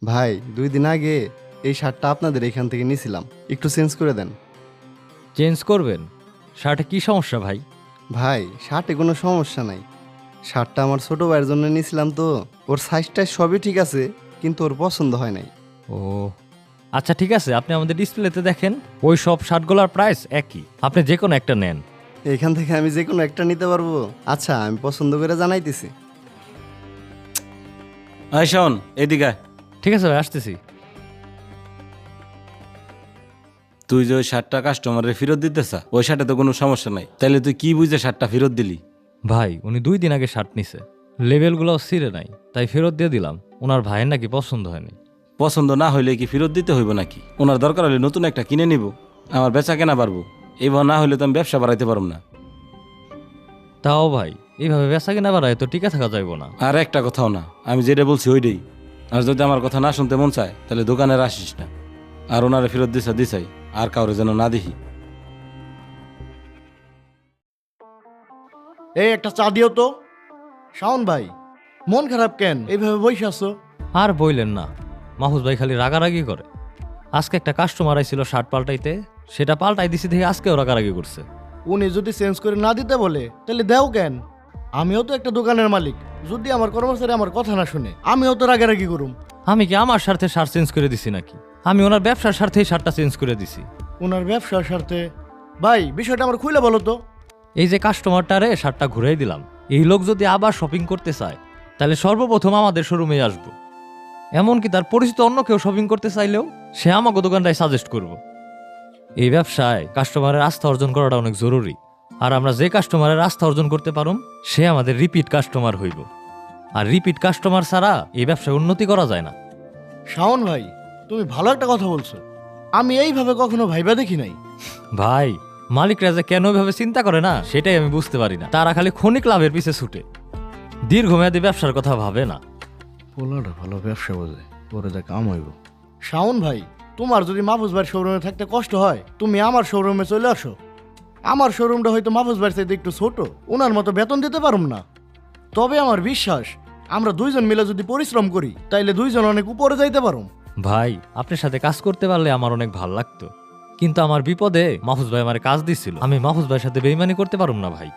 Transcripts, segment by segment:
ভাই 2 দিন আগে এই শার্টটা আপনাদের এখান থেকে নিয়েছিলাম, একটু চেঞ্জ করে দেন। চেঞ্জ করবেন? শার্টে কি সমস্যা ভাই? ভাই শার্টে কোনো সমস্যা নাই, শার্টটা আমার ছোট ভাইয়ের জন্য নিয়েছিলাম তো, ওর সাইজটা সবই ঠিক আছে কিন্তু ওর পছন্দ হয় নাই। ও আচ্ছা ঠিক আছে, আপনি আমাদের ডিসপ্লেতে দেখেন, ওই সব শার্টগুলোর প্রাইস একই, আপনি যে কোনো একটা নেন। এখান থেকে আমি যে কোনো একটা নিতে পারবো? আচ্ছা আমি পছন্দ করে জানাইতেছি। আয় শোন, এদিকে আয়। ঠিক আছে ভাই, আসতেছি। তুই যে ওই শার্টটা কাস্টমারের ফেরত দিতেছা, ওই শার্টে তো কোনো সমস্যা নাই, তাইলে তুই কি বুঝে শার্টটা ফেরত দিলি? ভাই উনি 2 দিন আগে শার্ট নিছে, লেবেলগুলোও ছিঁড়ে নাই, তাই ফেরত দিয়ে দিলাম। ওনার ভাইয়ের নাকি পছন্দ হয়নি। পছন্দ না হইলে কি ফেরত দিতে হইব নাকি? ওনার দরকার হলে নতুন একটা কিনে নিব, আমার বেচা কেনা পারবো। এবার না হইলে তো আমি ব্যবসা বাড়াইতে পারব না। তাও ভাই এইভাবে বেচা কিনা বাড়ায় তো টিকে থাকা যাইব না। আর একটা কথাও না, আমি যেটা বলছি ওইটাই। আর যদি আমার কথা না শুনতে মন চায় তাহলে দোকানে আর আসিস না। আর ওনারে ফেরত দিছাই, আর কাউরে যেন না দেখি। এই একটা চা দিও তো। শাওন ভাই, মন খারাপ কেন? এইভাবে বসে আছো? আর বইলেন না, মাহফুজ ভাই খালি রাগারাগি করে। আজকে একটা কাস্টমার আইছিল শার্ট পাল্টাইতে, সেটা পাল্টাই দিছি দেখে আজকেও রাগারাগি করছে। উনি যদি চেঞ্জ করে না দিতে বলে তাহলে দেও কেন? আমিও তো একটা দোকানের মালিক, যদি আমার কর্মচারী আমার কথা না শুনে আমিও তো রাগারাগি করুম। আমি কি আমার স্বার্থে শার্ট চেঞ্জ করে দিছি নাকি? আমি ওনার ব্যবসার স্বার্থেই শার্টটা চেঞ্জ করে দিছি। ওনার ব্যবসার স্বার্থে? ভাই বিষয়টা আমার খুলে বলো তো। এই যে কাস্টমারটারে শার্টটা ঘুরাই দিলাম, এই লোক যদি আবার শপিং করতে চায় তাহলে সর্বপ্রথম আমাদের শোরুমে আসবো। এমনকি তার পরিচিত অন্য কেউ শপিং করতে চাইলেও সে আমাকে দোকানটায় সাজেস্ট করব। এই ব্যবসায় কাস্টমারের আস্থা অর্জন করাটা অনেক জরুরি। আর আমরা যে কাস্টমারের আস্থা অর্জন করতে পারুম সে আমাদের রিপিট কাস্টমার হইব। আর রিপিট কাস্টমার ছাড়া এই ব্যবসায় উন্নতি করা যায় না। শাওন ভাই, তুমি ভালো একটা কথা বলছো, আমি এইভাবে কখনো ভাইবা দেখি নাই। ভাই মালিকরা যে কেন এভাবে চিন্তা করে না সেটাই আমি বুঝতে পারি না। তারা খালি ক্ষণিক লাভের পিছে ছুটে, দীর্ঘমেয়াদী ব্যবসার কথা ভাবে না। পোলাটা ভালো ব্যবসা বোঝে, পরে যা কাম হইব। শাওন ভাই, তোমার যদি মাহফুজ ভাইয়ের শোরুমে থাকতে কষ্ট হয় তুমি আমার শোরুমে চলে আসো। আমার শোরুমটা হয়তো মাহফুজ ভাইয়ের চাইতে একটু ছোট, ওনার মতো বেতন দিতে পারুম না, তবে আমার বিশ্বাস আমরা দুইজন মিলে যদি পরিশ্রম করি তাইলে দুইজন অনেক উপরে যাইতে পারুম। ভাই আপনার সাথে কাজ করতে পারলে আমার অনেক ভাল লাগতো, কিন্তু আমার বিপদে মাহফুজ ভাই আমার কাজ দিছিল, আমি মাহফুজ ভাইয়ের সাথে বেইমানি করতে পারুম না ভাই।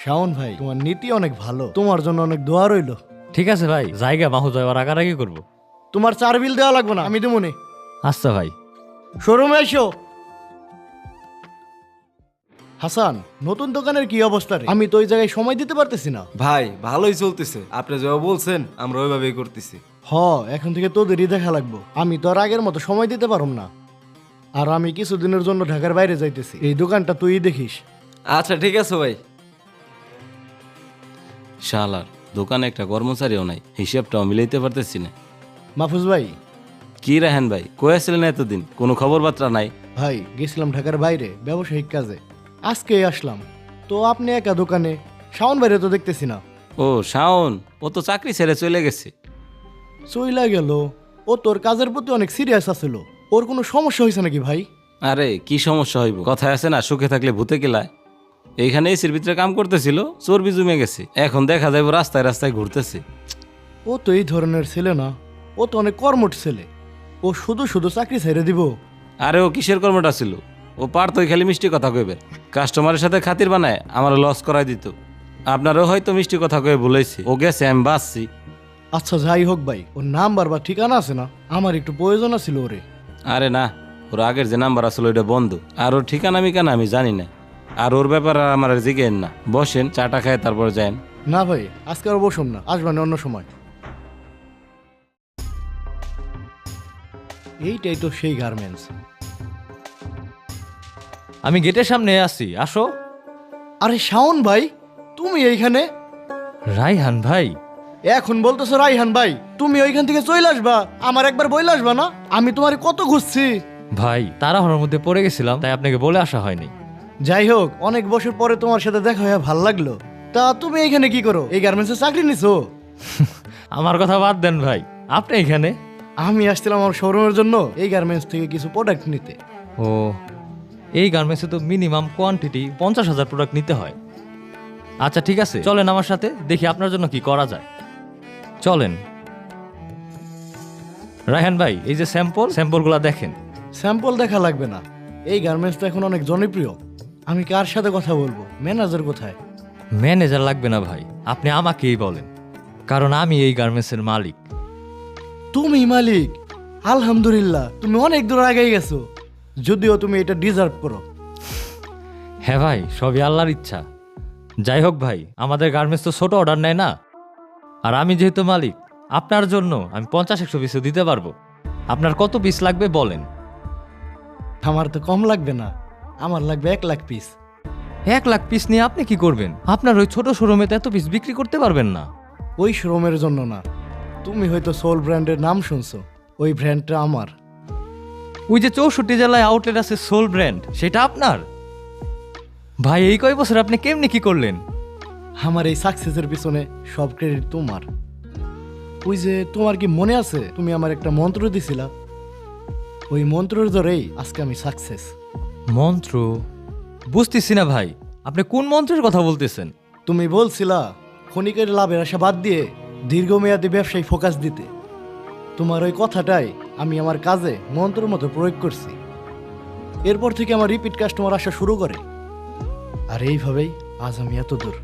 শাওন ভাই, তোমার নীতি অনেক ভালো, তোমার জন্য অনেক দোয়া রইল। ঠিক আছে ভাই, জায়গা মাহফুজ ভাই আবার রাগারাগি করবো। তোমার 4 বিল দেওয়া লাগবে না, আমি দেবো নে। আচ্ছা ভাই। শোরুমে এসো। হাসান, নতুন দোকানের কি অবস্থা রে? আমি তো ওই জায়গায় সময় দিতে পারতেছি না। ভাই ভালোই চলতেছে, আপনি যা বলছেন আমরা ওইভাবেই করতেছি। এখন থেকে তোদেরই দেখা লাগবো, আমি তো আর আগের মতো সময় দিতে পারুম না। আর আমি কিছুদিনের জন্য ঢাকার বাইরে যাইতেছি, এই দোকানটা তুই দেখিস। আচ্ছা ঠিক আছে ভাই। শালার দোকানে একটা কর্মচারীও নাই, হিসাবটাও মিলাইতে পারতেছি না। মাহফুজ ভাই, কি রাহেন ভাই, কই আসছিলেন এতদিন, কোনো খবর বার্তা নাই? ভাই গেছিলাম ঢাকার বাইরে ব্যবসায়িক কাজে, আজকে আসলাম। তো আপনি একা দোকানে, শাওন বাইরে তো দেখতেছি না। ও শাওন, ও তো চাকরি ছেড়ে চলে গেছে। চইলা গেল? ও তোর কাজের প্রতি অনেক সিরিয়াস আছিল, ওর কোনো সমস্যা হয়েছে নাকি ভাই? আরে কি সমস্যা হইব, কথায় আছে না সুখে থাকলে ভূতে কেলায়। এইখানে এসির ভিতরে কাম করতেছিল, চর্বি জমে গেছে, এখন দেখা যাবে রাস্তায় রাস্তায় ঘুরতেছে। ও তো এই ধরনের ছেলে না, ও তো অনেক কর্মঠ ছেলে, ও শুধু শুধু চাকরি ছেড়ে দিব? আরে ও কিসের কর্মটা ছিল, ও পারতই খালি মিষ্টি কথা কইবে, কাস্টমারের সাথে খাতির বানায় আমার লস করাই দিত। আপনারও হয়তো মিষ্টি কথা কয়ে ভুলেছি, ও গেছে আমি বাঁচছি। আচ্ছা যাই হোক ভাই, ওর নাম্বার বা ঠিকানা আছে না? আমার একটু প্রয়োজন ছিল ওরে। আরে না, ওর আগের যে নাম্বার আসলে ওইটা বন্ধ, আর ওর ঠিকানা মিকানা আমি জানি না। আর ওর ব্যাপারে আমার আর জিজ্ঞেন না, বসেন চাটা খায় তারপর যান। না ভাই, আজকে আর বসুম না, আসবানি অন্য সময়। এইটাই তো সেই গার্মেন্টস। আমি গেটের সামনে আছি, আসো। আরে শাওন ভাই, তুমি এইখানে? রাইহান ভাই, এখন বলতেছো রাইহান ভাই, তুমি ওইখান থেকে চলে আসবা, আমার একবার বইলে আসবা না? আমি তোমার কত খুঁজছি। ভাই তাড়াহুড়োর মধ্যে পড়ে গেছিলাম, তাই আপনাকে বলে আসা হয়নি। যাই হোক, অনেক বছর পরে তোমার সাথে দেখা হয়ে ভাল লাগলো। তা তুমি এইখানে কি করো? এই গার্মেন্টসে চাকরি নিছো? আমার কথা বাদ দেন ভাই, আপনি এখানে? আমি আসছিলাম আমার শোরুমের জন্য এই গার্মেন্টস থেকে কিছু প্রোডাক্ট নিতে। ও, এই গার্মেন্টসে তো মিনিমাম কোয়ান্টিটি 50,000 প্রোডাক্ট নিতে হয়। আচ্ছা ঠিক আছে, চলেন আমার সাথে, দেখি আপনার জন্য কি করা যায়। চলেন। রায়হান ভাই এই যে স্যাম্পলগুলো দেখেন। স্যাম্পল দেখা লাগবে না, এই গার্মেন্টসটা এখন অনেক জনপ্রিয়। আমি কার সাথে কথা বলবো? ম্যানেজার কোথায়? ম্যানেজার লাগবে না ভাই, আপনি আমাকেই বলেন, কারণ আমি এই গার্মেন্টসের মালিক। তুমি মালিক? আলহামদুলিল্লাহ, তুমি অনেক দূর আগেই গেছো, যদিও তুমি এটা ডিজার্ভ করো। হ্যাঁ ভাই, সবই আল্লাহর ইচ্ছা। যাই হোক ভাই, আমাদের গার্মেন্টস তো ছোট অর্ডার নেয় না, আর আমি যেহেতু মালিক, আপনার জন্য আমি 50-100 পিসও দিতে পারবো। আপনার কত পিস লাগবে বলেন। আমার তো কম লাগবে না, আমার লাগবে 1 লাখ পিস। 1 লাখ পিস নিয়ে আপনি কি করবেন? আপনার ওই ছোট শোরুমে তো এত পিস বিক্রি করতে পারবেন না। ওই শোরুমের জন্য না, তুমি হয়তো সোল ব্র্যান্ডের নাম শুনছো, ওই ব্র্যান্ডটা আমার। ওই যে 64 জেলায় আউটলেট আছে সোল ব্র্যান্ড, সেটা আপনার? ভাই এই কয় বছর আপনি কেমনি কি করলেন? আমার এই সাকসেসের পিছনে সব ক্রেডিট তোমার। ওই যে তোমার কি মনে আছে, তুমি আমার একটা মন্ত্র দিছিলা? ওই মন্ত্রের ধরেই আজকে আমি সাকসেস। মন্ত্র? বুঝতেছি না ভাই, আপনি কোন মন্ত্রের কথা বলতেছেন? তুমি বলছিলা ক্ষণিকের লাভের আশা বাদ দিয়ে দীর্ঘমেয়াদী ব্যবসায় ফোকাস দিতে। তোমার ওই কথাটাই আমি আমার কাজে মন্ত্রের মতো প্রয়োগ করছি। এরপর থেকে আমার রিপিট কাস্টমার আসা শুরু করে, আর এইভাবেই আজ আমি এত দূর।